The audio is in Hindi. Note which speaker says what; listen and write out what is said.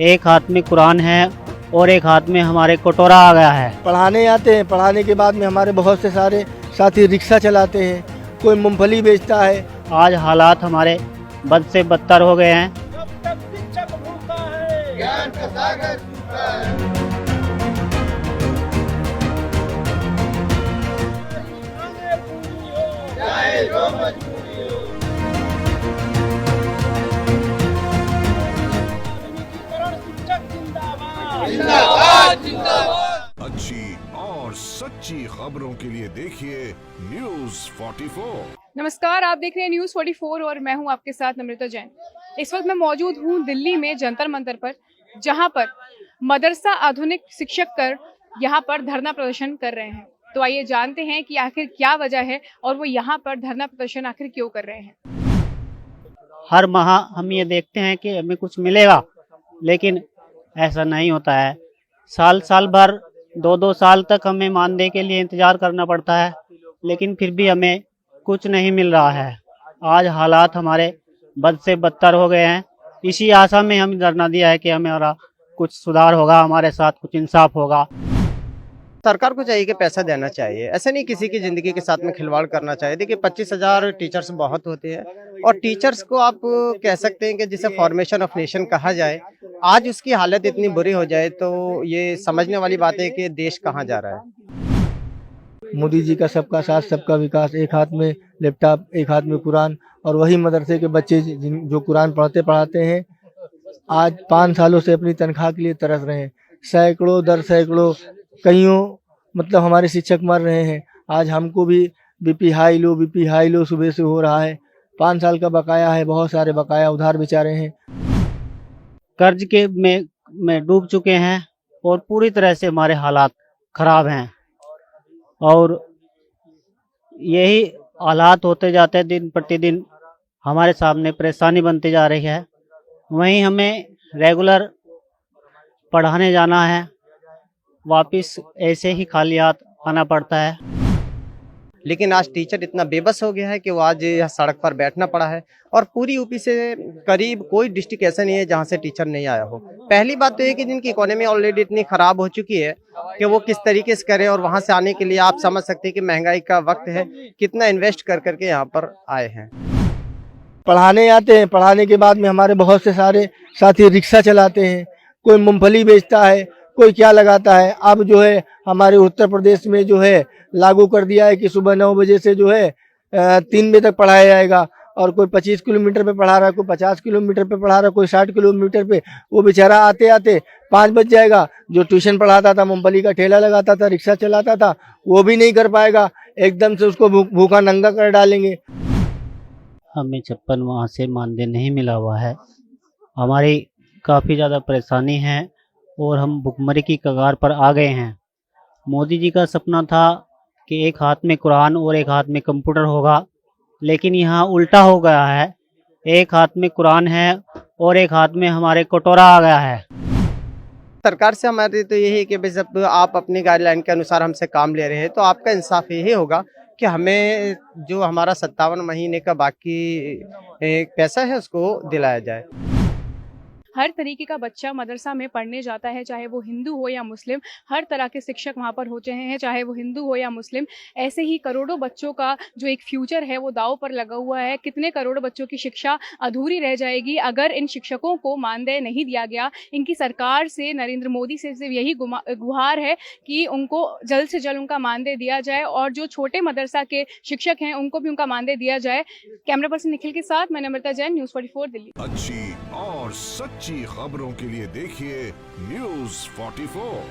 Speaker 1: एक हाथ में कुरान है और एक हाथ में हमारे कटोरा आ गया है।
Speaker 2: पढ़ाने आते हैं, पढ़ाने के बाद में हमारे बहुत से सारे साथी रिक्शा चलाते हैं, कोई मूंगफली बेचता है।
Speaker 1: आज हालात हमारे बद से बदतर हो गए हैं।
Speaker 2: ज्ञान का सागर टूटा है। चाहे जो मजबूरी हो। जिंदाबाद जिंदाबाद।
Speaker 3: अच्छी और सच्ची खबरों के लिए देखिए न्यूज़ 44।
Speaker 4: नमस्कार, आप देख रहे हैं न्यूज़ 44 और मैं हूं आपके साथ नम्रता जैन। इस वक्त मैं मौजूद हूं दिल्ली में जंतर मंतर पर, जहां पर मदरसा आधुनिक शिक्षक कर यहां पर धरना प्रदर्शन कर रहे हैं। तो आइए जानते हैं कि आखिर क्या वजह है और वो यहां पर धरना प्रदर्शन आखिर क्यों कर रहे हैं।
Speaker 1: हर माह हम ये देखते हैं कि हमें कुछ मिलेगा, लेकिन ऐसा नहीं होता है। साल भर 2-2 साल तक हमें मानदेय के लिए इंतजार करना पड़ता है, लेकिन फिर भी हमें कुछ नहीं मिल रहा है। आज हालात हमारे बद से बदतर हो गए हैं। इसी आशा में हम धरना दिया है कि हमारा कुछ सुधार होगा, हमारे साथ कुछ इंसाफ होगा।
Speaker 5: सरकार को चाहिए कि पैसा देना चाहिए, ऐसा नहीं किसी की ज़िंदगी के साथ में खिलवाड़ करना चाहिए। देखिए 25,000 टीचर्स बहुत होते हैं और टीचर्स को आप कह सकते हैं कि जिसे फॉर्मेशन ऑफ नेशन कहा जाए, आज उसकी हालत इतनी बुरी हो जाए तो ये समझने वाली बात है कि देश कहाँ जा रहा है।
Speaker 2: मोदी जी का सबका साथ सबका विकास, एक हाथ में लैपटॉप एक हाथ में कुरान, और वही मदरसे के बच्चे जो कुरान पढ़ाते हैं आज 5 सालों से अपनी तनख्वाह के लिए तरस रहे हैं। सैकड़ों दर सैकड़ों कईयों मतलब हमारे शिक्षक मर रहे हैं। आज हमको भी बीपी हाई लो सुबह से हो रहा है। 5 साल का बकाया है, बहुत सारे बकाया उधार बेचारे हैं।
Speaker 1: कर्ज के में डूब चुके हैं और पूरी तरह से हमारे हालात खराब हैं, और यही हालात होते जाते हैं। दिन प्रतिदिन हमारे सामने परेशानी बनती जा रही है। वहीं हमें रेगुलर पढ़ाने जाना है, वापस ऐसे ही खाली हाथ आना पड़ता है।
Speaker 5: लेकिन आज टीचर इतना बेबस हो गया है कि वो आज यहाँ सड़क पर बैठना पड़ा है। और पूरी यूपी से करीब कोई डिस्ट्रिक्ट ऐसा नहीं है जहाँ से टीचर नहीं आया हो। पहली बात तो ये कि जिनकी इकोनॉमी ऑलरेडी इतनी खराब हो चुकी है कि वो किस तरीके से करें, और वहाँ से आने के लिए आप समझ सकते हैं कि महंगाई का वक्त है, कितना इन्वेस्ट कर करके यहाँ पर आए हैं।
Speaker 2: पढ़ाने आते हैं, पढ़ाने के बाद में हमारे बहुत से सारे साथी रिक्शा चलाते हैं, कोई मूंगफली बेचता है, कोई क्या लगाता है। अब जो है हमारे उत्तर प्रदेश में जो है लागू कर दिया है कि सुबह 9 बजे से जो है 3 बजे तक पढ़ाया जाएगा, और कोई 25 किलोमीटर पे पढ़ा रहा है, कोई 50 किलोमीटर पे पढ़ा रहा है, कोई 60 किलोमीटर पे। वो बेचारा आते आते 5 बज जाएगा। जो ट्यूशन पढ़ाता था, मूंगफली का ठेला लगाता था, रिक्शा चलाता था, वो भी नहीं कर पाएगा। एकदम से उसको भूखा नंगा कर डालेंगे।
Speaker 1: हमें 56 माह से मानदेय नहीं मिला हुआ है। हमारी काफ़ी ज़्यादा परेशानी है और हम भुखमरी की कगार पर आ गए हैं। मोदी जी का सपना था कि एक हाथ में कुरान और एक हाथ में कंप्यूटर होगा, लेकिन यहाँ उल्टा हो गया है। एक हाथ में कुरान है और एक हाथ में हमारे कटोरा आ गया है।
Speaker 5: सरकार से हमारी तो यही है कि भाई जब आप अपनी गाइडलाइन के अनुसार हमसे काम ले रहे हैं तो आपका इंसाफ यही होगा कि हमें जो हमारा 57 महीने का बाकी एक पैसा है उसको दिलाया जाए।
Speaker 4: हर तरीके का बच्चा मदरसा में पढ़ने जाता है, चाहे वो हिंदू हो या मुस्लिम। हर तरह के शिक्षक वहाँ पर होते हैं, चाहे वो हिंदू हो या मुस्लिम। ऐसे ही करोड़ों बच्चों का जो एक फ्यूचर है वो दांव पर लगा हुआ है। कितने करोड़ों बच्चों की शिक्षा अधूरी रह जाएगी अगर इन शिक्षकों को मानदेय नहीं दिया गया। इनकी सरकार से, नरेंद्र मोदी से सिर्फ यही गुहार है कि उनको जल्द से जल्द उनका मानदेय दिया जाए, और जो छोटे मदरसा के शिक्षक हैं उनको भी उनका मानदेय दिया जाए। कैमरा पर्सन निखिल के साथ मैं नम्रता जैन, न्यूज़ 44 दिल्ली।
Speaker 3: अच्छी और सच्ची खबरों के लिए देखिए न्यूज़ 44।